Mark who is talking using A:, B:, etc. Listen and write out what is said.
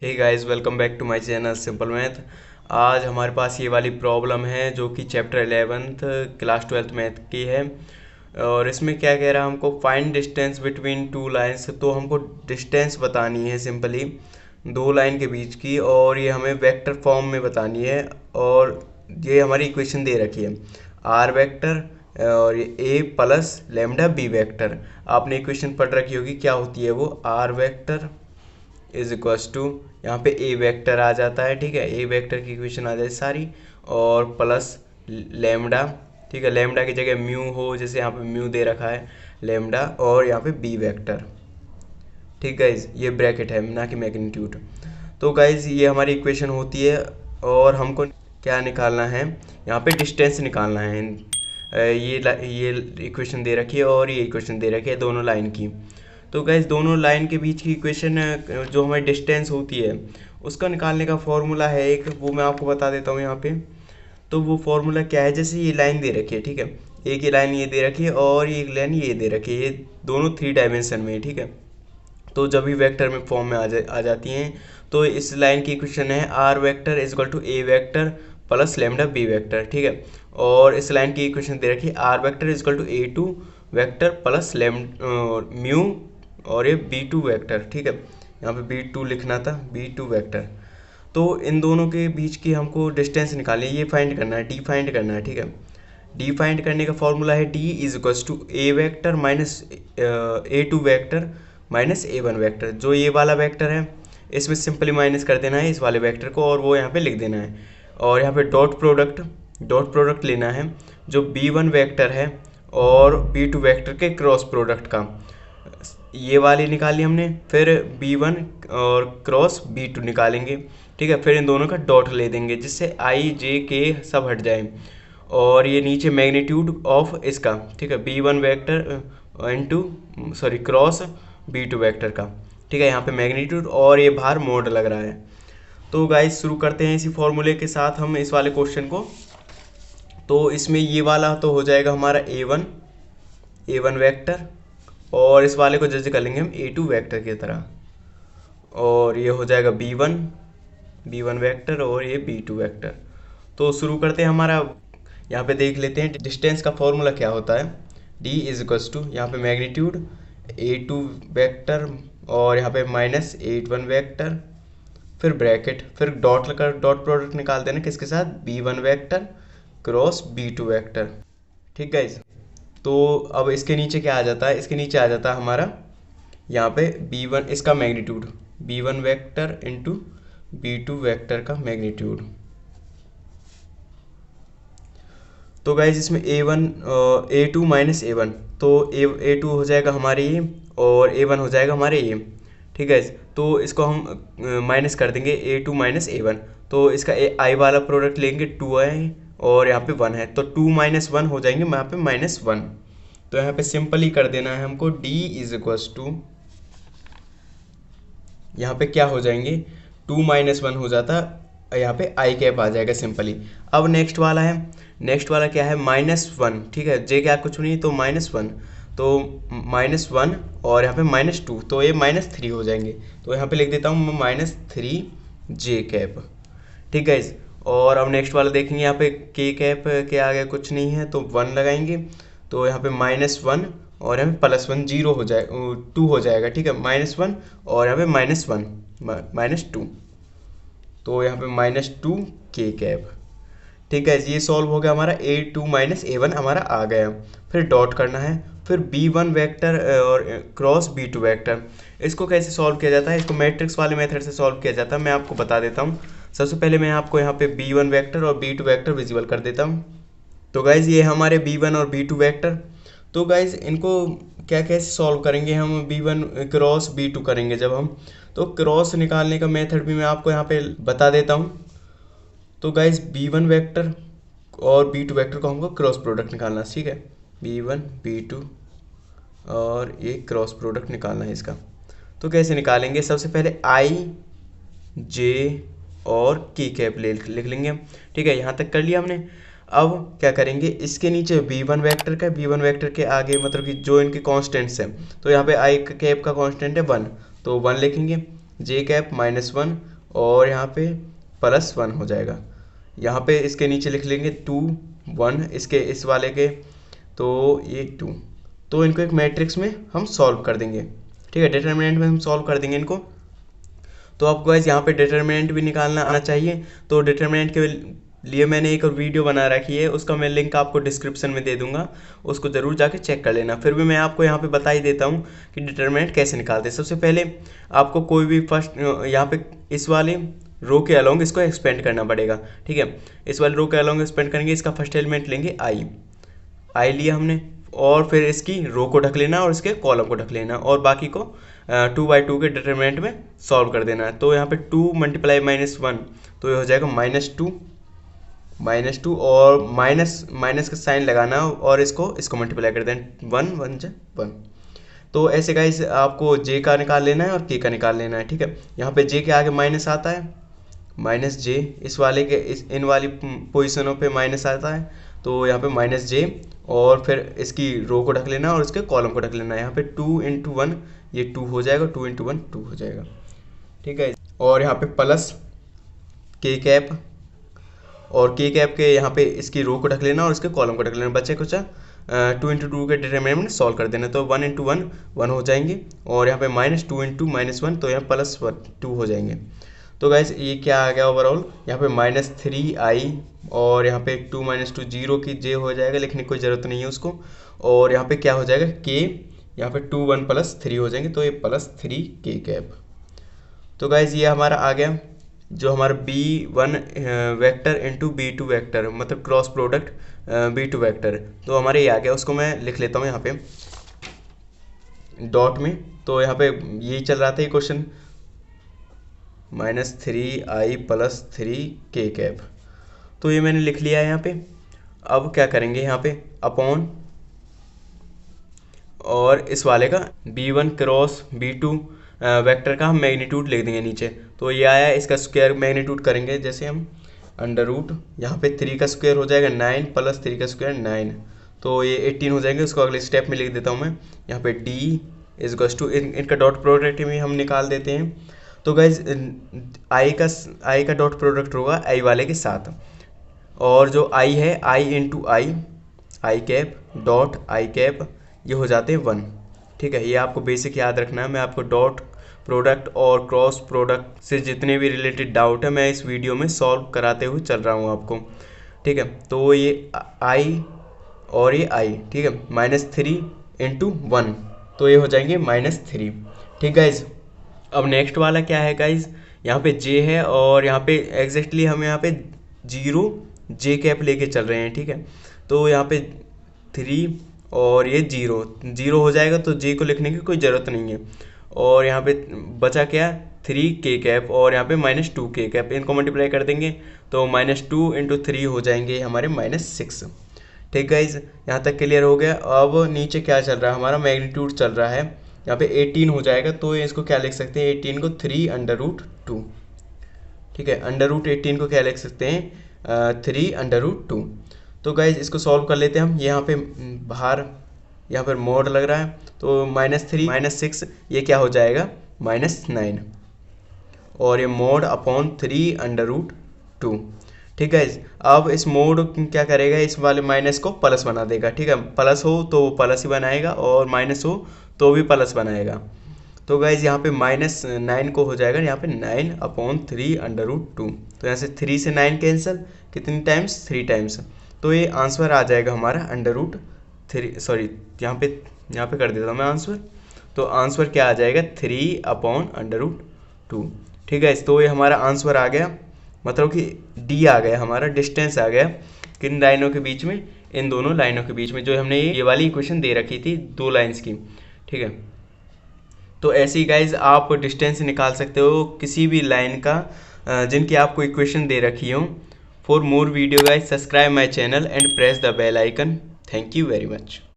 A: Hey guys, welcome back to my channel simple math. आज हमारे पास ये वाली प्रॉब्लम है जो कि chapter 11th class 12th math की है। और इसमें क्या कह रहा है हमको, find distance between two lines. तो हमको डिस्टेंस बतानी है सिंपली दो लाइन के बीच की, और ये हमें वेक्टर फॉर्म में बतानी है। और ये हमारी इक्वेशन दे रखी है, आर वेक्टर और a plus lambda b vector. आपने इक्वेशन पढ़ रखी होगी, क्या होती है वो, r vector is equals to, यहाँ पे ए वेक्टर आ जाता है, ठीक है, ए वेक्टर की इक्वेशन आ जाए सारी, और प्लस लेमडा, ठीक है, लेमडा की जगह म्यू हो, जैसे यहाँ पे म्यू दे रखा है लेमडा, और यहाँ पे बी वेक्टर। ठीक गाइज, ये ब्रैकेट है ना कि मैग्नीट्यूड। तो गाइज ये हमारी इक्वेशन होती है, और हमको क्या निकालना है, यहाँ पे डिस्टेंस निकालना है। ये इक्वेशन दे रखी है और ये इक्वेशन दे रखी है दोनों लाइन की। तो गैस दोनों लाइन के बीच की इक्वेशन जो हमारी डिस्टेंस होती है उसका निकालने का फॉर्मूला है एक, वो मैं आपको बता देता हूँ यहाँ पे। तो वो फॉर्मूला क्या है, जैसे ये लाइन दे रखी है, ठीक है, एक ही लाइन ये दे रखी है और एक लाइन ये दे रखी है, ये दोनों 3 डायमेंशन में है, ठीक है। तो जब भी वेक्टर में फॉर्म में आ जाती हैं, तो इस लाइन की इक्वेशन है r vector is equal to a vector plus lambda b vector, ठीक है। और इस लाइन की इक्वेशन दे रखी है r vector is equal to a two vector plus mu, और ये बी टू वेक्टर, ठीक है, यहाँ पे बी टू लिखना था, बी टू वेक्टर। तो इन दोनों के बीच की हमको डिस्टेंस निकालनी है, ये फाइंड करना है, डी फाइंड करना है, ठीक है। डी फाइंड करने का फॉर्मूला है d is equals to a vector minus a two vector minus A one vector. जो ये वाला वेक्टर है इसमें सिंपली माइनस कर देना है इस वाले वेक्टर को, और वो यहाँ पे लिख देना है। और यहाँ पे डॉट प्रोडक्ट लेना है जो बी वन वेक्टर है और बी टू वेक्टर के क्रॉस प्रोडक्ट का, ये वाली निकाली हमने, फिर b1 और क्रॉस b2 निकालेंगे, ठीक है। फिर इन दोनों का डॉट ले देंगे जिससे i j k सब हट जाए, और ये नीचे मैग्नीट्यूड ऑफ इसका, ठीक है, b1 vector into sorry cross b2 vector का, ठीक है, यहाँ पे मैग्नीट्यूड और ये बाहर मोड लग रहा है। तो गाइस शुरू करते हैं इसी फॉर्मूले के साथ हम इस वाले क्वेश्चन को। तो इसमें ये वाला तो हो जाएगा हमारा ए वन वेक्टर, और इस वाले को जज कर लेंगे हम ए टू वैक्टर की तरह, और ये हो जाएगा बी वन वैक्टर और ये बी टू वैक्टर। तो शुरू करते हैं हमारा, यहाँ पे देख लेते हैं डिस्टेंस का फॉर्मूला क्या होता है। डी इज इक्वल्स टू, यहाँ पे मैग्नीट्यूड ए टू वैक्टर और यहाँ पे माइनस ए वन वैक्टर, फिर ब्रैकेट, फिर डॉट लगा, डॉट प्रोडक्ट निकाल देना किसके साथ, b one vector cross b two vector, ठीक है। तो अब इसके नीचे क्या आ जाता है, इसके नीचे आ जाता है हमारा यहाँ पे बी वन, इसका magnitude B one vector into B two vector का मैग्नीट्यूड। तो गाइज इसमें A one A two minus A one, तो ए टू हो जाएगा हमारे ये और ए वन हो जाएगा हमारे ये, ठीक है। तो इसको हम माइनस कर देंगे, ए टू माइनस ए वन, तो इसका आई वाला प्रोडक्ट लेंगे, टू आई और यहाँ पे वन है, तो टू माइनस वन हो जाएंगे यहाँ पे माइनस वन। तो यहाँ पे सिंपल ही कर देना है हमको, डी इज इक्वल्स टू, यहाँ पे क्या हो जाएंगे, टू माइनस वन हो जाता, यहाँ पे आई कैप आ जाएगा सिंपली। अब नेक्स्ट वाला है, नेक्स्ट वाला क्या है, माइनस वन, ठीक है, जे क्या कुछ नहीं, तो माइनस वन, तो माइनस वन और यहाँ पे माइनस टू, तो ये माइनस थ्री हो जाएंगे। तो यहाँ पे लिख देता हूँ मैं माइनस थ्री जे कैप, ठीक है। और अब नेक्स्ट वाला देखेंगे, यहाँ पे के कैप के आगे कुछ नहीं है तो वन लगाएंगे, तो यहाँ पे माइनस वन और यहाँ पे प्लस वन, जीरो हो जाए, टू हो जाएगा, ठीक है, माइनस वन और यहाँ पे माइनस वन माइनस टू, तो यहाँ पे माइनस टू के कैप, ठीक है। ये सॉल्व हो गया हमारा, ए टू माइनस ए वन हमारा आ गया। फिर डॉट करना है, फिर बी वन वैक्टर और क्रॉस बी टू वैक्टर। इसको कैसे सॉल्व किया जाता है, इसको मैट्रिक्स वाले मेथड से सॉल्व किया जाता है, मैं आपको बता देता हूँ। सबसे पहले मैं आपको यहाँ पे बी वन वैक्टर और बी टू वैक्टर विजिबल कर देता हूँ। तो गाइज ये हमारे बी वन और बी टू वैक्टर। तो गाइज इनको क्या कैसे सॉल्व करेंगे हम, b one cross b two करेंगे जब हम, तो क्रॉस निकालने का मेथड भी मैं आपको यहाँ पे बता देता हूँ। तो गाइज बी वन वैक्टर और बी टू वैक्टर को हमको क्रॉस प्रोडक्ट निकालना है, ठीक है, बी वन बी टू और ये क्रॉस प्रोडक्ट निकालना है इसका। तो कैसे निकालेंगे, सबसे पहले आई जे और की कैप लिख लेंगे, ठीक है, यहाँ तक कर लिया हमने। अब क्या करेंगे, इसके नीचे बी वन वैक्टर का, बी वन वैक्टर के आगे मतलब कि जो इनके कॉन्स्टेंट्स हैं, तो यहाँ पे आई कैप का कॉन्स्टेंट है वन, तो वन लिखेंगे। जे कैप -1 और यहाँ पे +1 हो जाएगा। यहाँ पे इसके नीचे लिख लेंगे 2 1 इसके इस वाले के, तो ये 2। तो इनको एक मैट्रिक्स में हम सॉल्व कर देंगे, ठीक है, डिटर्मिनेंट में हम सॉल्व कर देंगे इनको। तो आपको गाइस यहाँ पे डिटर्मिनेंट भी निकालना आना चाहिए। तो डिटर्मिनेंट के लिए मैंने एक वीडियो बना रखी है, उसका मैं लिंक आपको डिस्क्रिप्शन में दे दूंगा, उसको ज़रूर जाके चेक कर लेना। फिर भी मैं आपको यहाँ पे बता ही देता हूँ कि डिटर्मिनेंट कैसे निकालते हैं। सबसे पहले आपको कोई भी फर्स्ट यहाँ पे इस वाले रो के अलोंग इसको एक्सपेंड करना पड़ेगा, ठीक है। इस वाले रो के अलोंग एक्सपेंड करेंगे, इसका फर्स्ट एलिमेंट लेंगे आई लिया हमने, और फिर इसकी रो को ढक लेना और इसके कॉलम को ढक लेना, और बाकी को 2/2 के डिटरमिनेंट में सॉल्व कर देना है। तो यहाँ पे 2 × -1 तो ये हो जाएगा -2 और माइनस का साइन लगाना और इसको मल्टीप्लाई कर देना, 1 1 1। तो ऐसे गाइस आपको जे का निकाल लेना है और के का निकाल लेना है, ठीक है। यहाँ पे जे के आगे माइनस आता है, -j, इस वाले के इन वाली पोजिशनों पे माइनस आता है, तो यहाँ पे -j और फिर इसकी रो को ढक लेना और इसके कॉलम को ढक लेना। यहाँ पे 2 × 1 ये 2 हो जाएगा, 2 × 1 2 हो जाएगा, ठीक है। और यहाँ पे प्लस के कैप, और के कैप के यहाँ पे इसकी रो को ढक लेना और इसके कॉलम को ढक लेना। बच्चे कुछ 2 × 2 के डिटरमिनेंट सॉल्व कर देना, तो 1 × 1 1 हो जाएंगे, और यहाँ पे -2 × -1 तो यहाँ +2 हो जाएंगे। तो गाइस ये क्या आ गया ओवरऑल, यहाँ पे -3i और यहाँ पे 2 - 2 0 की j हो जाएगा, लिखने की कोई ज़रूरत नहीं है उसको। और यहाँ पे क्या हो जाएगा k, यहाँ पे 2 1 +3 हो जाएंगे, तो ये +3 के कैप। तो गाइस ये हमारा आ गया जो हमारा B1 vector into B2 vector, मतलब क्रॉस प्रोडक्ट B2 वेक्टर, तो हमारे ये आ गया। उसको मैं लिख लेता हूँ यहाँ पे डॉट में। तो यहाँ पे यही चल रहा था ये क्वेश्चन, -3i + 3 के कैप। तो ये मैंने लिख लिया है यहाँ पे। अब क्या करेंगे यहाँ पे अपॉन और इस वाले का B1 क्रॉस B2 वेक्टर का हम मैग्नीट्यूड लिख देंगे नीचे। तो ये आया, इसका स्क्वायर मैग्नीट्यूड करेंगे जैसे हम √, यहाँ पे 3 का स्क्वायर हो जाएगा 9 + 3 का स्क्वायर 9, तो ये 18 हो जाएंगे। उसको अगले स्टेप में लिख देता हूँ मैं, यहाँ पे D = इनका डॉट प्रोडक्ट में हम निकाल देते हैं। तो गाइज आई का डॉट प्रोडक्ट होगा आई वाले के साथ, और जो आई है I × I cap dot I cap, ये हो जाते हैं 1, ठीक है। ये आपको बेसिक याद रखना है। मैं आपको डॉट प्रोडक्ट और क्रॉस प्रोडक्ट से जितने भी रिलेटेड डाउट है मैं इस वीडियो में सॉल्व कराते हुए चल रहा हूँ आपको, ठीक है। तो ये आई और ये आई, ठीक है, -3 × 1 तो ये हो जाएंगे -3, ठीक गाइज। अब नेक्स्ट वाला क्या है गाइज, यहाँ पे जे है और यहाँ पे एग्जैक्टली हम यहाँ पे 0 जे कैप लेके चल रहे हैं, ठीक है। तो यहाँ पे 3 और ये 0 हो जाएगा, तो जे को लिखने की कोई ज़रूरत नहीं है। और यहाँ पे बचा क्या, 3 के कैप और यहाँ पे -2 के कैप, इनको मल्टीप्लाई कर देंगे तो -2 × 3 हो जाएंगे हमारे -6, ठीक गाइज। यहाँ तक क्लियर हो गया। अब नीचे क्या चल रहा है, हमारा मैग्नीट्यूड चल रहा है, यहाँ पे 18 हो जाएगा, तो इसको क्या लिख सकते हैं, 18 को 3√2, ठीक है। √18 को क्या लिख सकते हैं, 3√2। तो गाइज इसको सॉल्व कर लेते हैं हम। यहाँ पे बाहर यहाँ पर मोड लग रहा है, तो -3 -6 ये क्या हो जाएगा, -9, और ये मोड अपॉन 3√2, ठीक है। अब इस मोड क्या करेगा, इस वाले माइनस को प्लस बना देगा, ठीक है। प्लस हो तो वो प्लस ही बनाएगा और माइनस हो तो भी प्लस बनाएगा। तो गाइज यहाँ पे -9 को हो जाएगा यहाँ पे 9/3√2, तो यहाँ से 3 से 9 कैंसिल, कितनी टाइम्स, 3 टाइम्स, तो ये आंसर आ जाएगा हमारा √3, सॉरी यहाँ पे कर देता हूँ मैं आंसर। तो आंसर क्या आ जाएगा, 3/√2, ठीक है। तो ये हमारा आंसर आ गया, मतलब कि डी आ गया हमारा, डिस्टेंस आ गया किन लाइनों के बीच में, इन दोनों लाइनों के बीच में, जो हमने ये वाली इक्वेशन दे रखी थी 2 लाइन्स की, ठीक है। तो ऐसे ही गाइज आप डिस्टेंस निकाल सकते हो किसी भी लाइन का जिनकी आपको इक्वेशन दे रखी हो। For more video guys subscribe my channel and press the bell icon. Thank you very much.